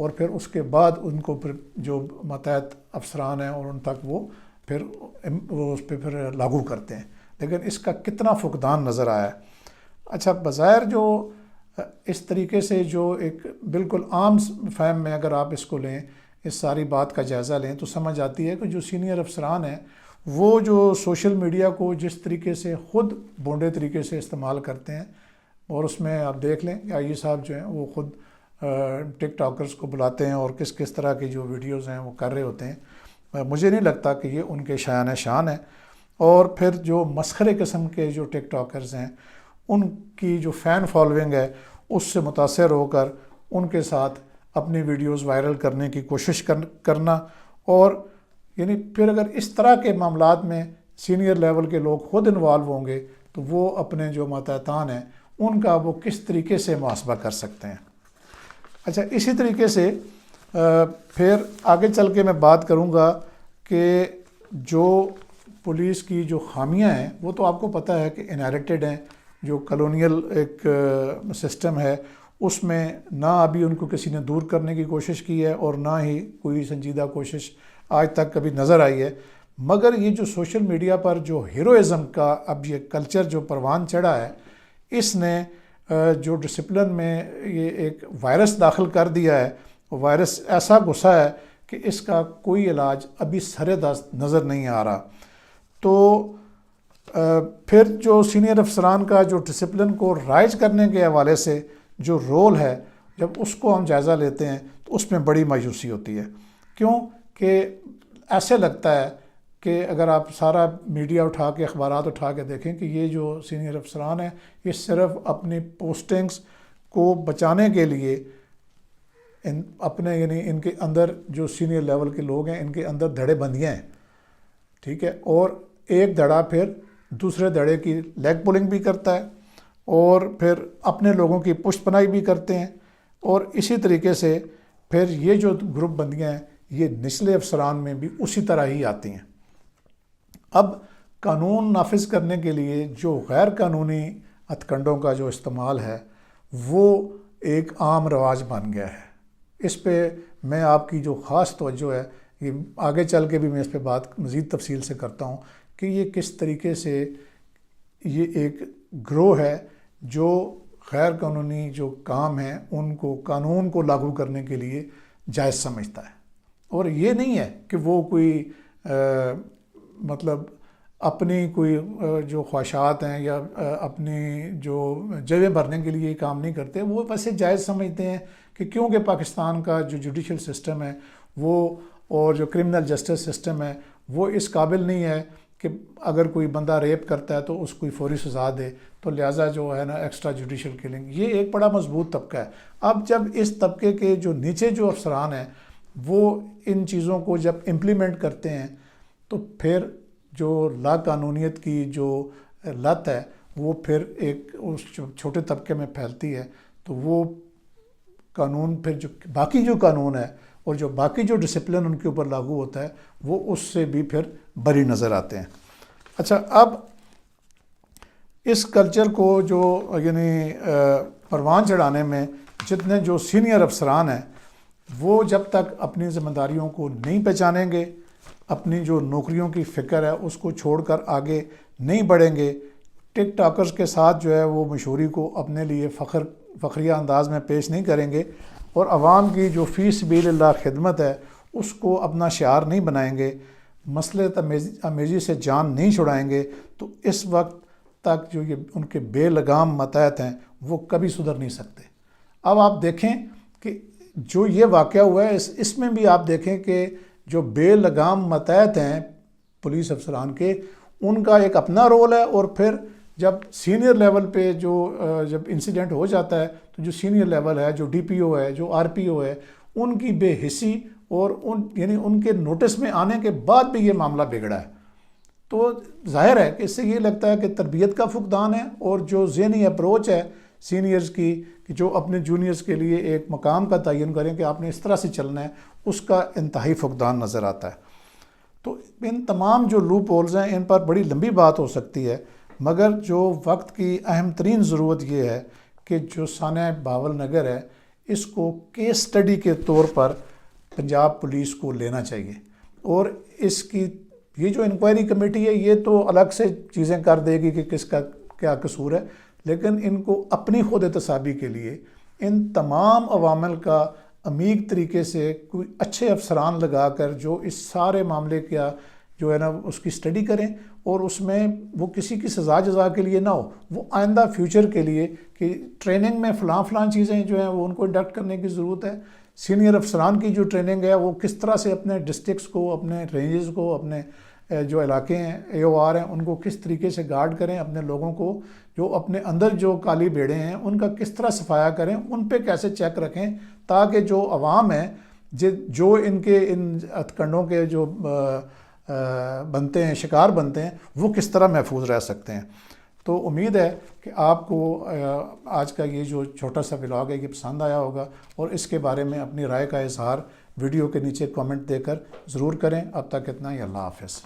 اور پھر اس کے بعد ان کو پھر جو ماتحت افسران ہیں اور ان تک وہ اس پہ پھر لاگو کرتے ہیں، لیکن اس کا کتنا فقدان نظر آیا ہے۔ اچھا، بظاہر جو اس طریقے سے جو ایک بالکل عام فہم میں اگر آپ اس کو لیں، اس ساری بات کا جائزہ لیں، تو سمجھ آتی ہے کہ جو سینئر افسران ہیں وہ جو سوشل میڈیا کو جس طریقے سے خود بونڈے طریقے سے استعمال کرتے ہیں، اور اس میں آپ دیکھ لیں کہ آئی صاحب جو ہیں وہ خود ٹک ٹاکرز کو بلاتے ہیں اور کس کس طرح کی جو ویڈیوز ہیں وہ کر رہے ہوتے ہیں۔ مجھے نہیں لگتا کہ یہ ان کے شان ہے۔ اور پھر جو مسخرے قسم کے جو ٹک ٹاکرز ہیں، ان کی جو فین فالوئنگ ہے اس سے متاثر ہو کر ان کے ساتھ اپنی ویڈیوز وائرل کرنے کی کوشش کرنا، اور یعنی پھر اگر اس طرح کے معاملات میں سینئر لیول کے لوگ خود انوالو ہوں گے تو وہ اپنے جو ماتحتان ہیں ان کا وہ کس طریقے سے محاسبہ کر سکتے ہیں۔ اچھا، اسی طریقے سے پھر آگے چل کے میں بات کروں گا کہ جو پولیس کی جو خامیاں ہیں وہ تو آپ کو پتہ ہے کہ انہیریٹڈ ہیں، جو کلونیل ایک سسٹم ہے اس میں نہ ابھی ان کو کسی نے دور کرنے کی کوشش کی ہے اور نہ ہی کوئی سنجیدہ کوشش آج تک کبھی نظر آئی ہے۔ مگر یہ جو سوشل میڈیا پر جو ہیروئزم کا اب یہ کلچر جو پروان چڑھا ہے، اس نے جو ڈسپلن میں یہ ایک وائرس داخل کر دیا ہے، وائرس ایسا گھسا ہے کہ اس کا کوئی علاج ابھی سر دست نظر نہیں آ رہا۔ تو پھر جو سینئر افسران کا جو ڈسپلن کو رائج کرنے کے حوالے سے جو رول ہے، جب اس کو ہم جائزہ لیتے ہیں تو اس میں بڑی مایوسی ہوتی ہے۔ کیوں کہ ایسے لگتا ہے کہ اگر آپ سارا میڈیا اٹھا کے، اخبارات اٹھا کے دیکھیں کہ یہ جو سینئر افسران ہیں یہ صرف اپنی پوسٹنگز کو بچانے کے لیے اپنے یعنی ان کے اندر جو سینئر لیول کے لوگ ہیں ان کے اندر دھڑے بندیاں ہیں، ٹھیک ہے، اور ایک دھڑا پھر دوسرے دھڑے کی لیگ پولنگ بھی کرتا ہے اور پھر اپنے لوگوں کی پشت پناہی بھی کرتے ہیں، اور اسی طریقے سے پھر یہ جو گروپ بندیاں ہیں یہ نچلے افسران میں بھی اسی طرح ہی آتی ہیں۔ اب قانون نافذ کرنے کے لیے جو غیر قانونی ہتھ کنڈوں کا جو استعمال ہے وہ ایک عام رواج بن گیا ہے۔ اس پہ میں آپ کی جو خاص توجہ ہے، یہ آگے چل کے بھی میں اس پہ بات مزید تفصیل سے کرتا ہوں کہ یہ کس طریقے سے یہ ایک گروہ ہے جو غیر قانونی جو کام ہیں ان کو قانون کو لاگو کرنے کے لیے جائز سمجھتا ہے، اور یہ نہیں ہے کہ وہ کوئی مطلب اپنی کوئی جو خواہشات ہیں یا اپنی جو جیبیں بھرنے کے لیے یہ کام نہیں کرتے، وہ ویسے جائز سمجھتے ہیں کہ کیونکہ پاکستان کا جو جوڈیشل سسٹم ہے وہ اور جو کرمنل جسٹس سسٹم ہے وہ اس قابل نہیں ہے کہ اگر کوئی بندہ ریپ کرتا ہے تو اس کو فوری سزا دے، تو لہٰذا جو ہے نا ایکسٹرا جوڈیشل کلنگ، یہ ایک بڑا مضبوط طبقہ ہے۔ اب جب اس طبقے کے جو نیچے جو افسران ہیں وہ ان چیزوں کو جب امپلیمنٹ کرتے ہیں تو پھر جو لا قانونیت کی جو لت ہے وہ پھر ایک اس چھوٹے طبقے میں پھیلتی ہے، تو وہ قانون پھر جو باقی جو قانون ہے اور جو باقی جو ڈسپلن ان کے اوپر لاگو ہوتا ہے وہ اس سے بھی پھر بری نظر آتے ہیں۔ اچھا، اب اس کلچر کو جو یعنی پروان چڑھانے میں جتنے جو سینئر افسران ہیں وہ جب تک اپنی ذمہ داریوں کو نہیں پہچانیں گے، اپنی جو نوکریوں کی فکر ہے اس کو چھوڑ کر آگے نہیں بڑھیں گے، ٹک ٹاکرز کے ساتھ جو ہے وہ مشہوری کو اپنے لیے فخریہ انداز میں پیش نہیں کریں گے، اور عوام کی جو فی سبیل اللہ خدمت ہے اس کو اپنا شعار نہیں بنائیں گے، مصلحت امیزی سے جان نہیں چھڑائیں گے، تو اس وقت تک جو یہ ان کے بے لگام ماتحت ہیں وہ کبھی سدھر نہیں سکتے۔ اب آپ دیکھیں کہ جو یہ واقعہ ہوا ہے اس میں بھی آپ دیکھیں کہ جو بے لگام ماتحت ہیں پولیس افسران کے، ان کا ایک اپنا رول ہے، اور پھر جب سینئر لیول پہ جو جب انسیڈنٹ ہو جاتا ہے تو جو سینئر لیول ہے، جو ڈی پی او ہے، جو آر پی او ہے، ان کی بے حسی اور یعنی ان کے نوٹس میں آنے کے بعد بھی یہ معاملہ بگڑا ہے، تو ظاہر ہے کہ اس سے یہ لگتا ہے کہ تربیت کا فقدان ہے، اور جو ذہنی اپروچ ہے سینئرز کی کہ جو اپنے جونیئرز کے لیے ایک مقام کا تعین کریں کہ آپ نے اس طرح سے چلنا ہے، اس کا انتہائی فقدان نظر آتا ہے۔ تو ان تمام جو لوپ ہولز ہیں ان پر بڑی لمبی بات ہو سکتی ہے، مگر جو وقت کی اہم ترین ضرورت یہ ہے کہ جو سانحہ بہاول نگر ہے اس کو کیس سٹڈی کے طور پر پنجاب پولیس کو لینا چاہیے، اور اس کی یہ جو انکوائری کمیٹی ہے یہ تو الگ سے چیزیں کر دے گی کہ کس کا کیا قصور ہے، لیکن ان کو اپنی خود احتسابی کے لیے ان تمام عوامل کا عمیق طریقے سے کوئی اچھے افسران لگا کر جو اس سارے معاملے کا جو ہے نا اس کی سٹڈی کریں، اور اس میں وہ کسی کی سزا جزا کے لیے نہ ہو، وہ آئندہ فیوچر کے لیے کہ ٹریننگ میں فلاں چیزیں جو ہیں وہ ان کو انڈکٹ کرنے کی ضرورت ہے، سینئر افسران کی جو ٹریننگ ہے وہ کس طرح سے اپنے ڈسٹرکٹس کو، اپنے رینجز کو، اپنے جو علاقے ہیں AOR ہیں ان کو کس طریقے سے گارڈ کریں، اپنے لوگوں کو جو اپنے اندر جو کالی بھیڑیں ہیں ان کا کس طرح صفایا کریں، ان پہ کیسے چیک رکھیں تاکہ جو عوام ہیں جو ان کے ان ہتھ کنڈوں کے جو بنتے ہیں، شکار بنتے ہیں، وہ کس طرح محفوظ رہ سکتے ہیں۔ تو امید ہے کہ آپ کو آج کا یہ جو چھوٹا سا ولاگ ہے یہ پسند آیا ہوگا، اور اس کے بارے میں اپنی رائے کا اظہار ویڈیو کے نیچے کامنٹ دے کر ضرور کریں۔ اب تک اتنا ہی، اللہ حافظ۔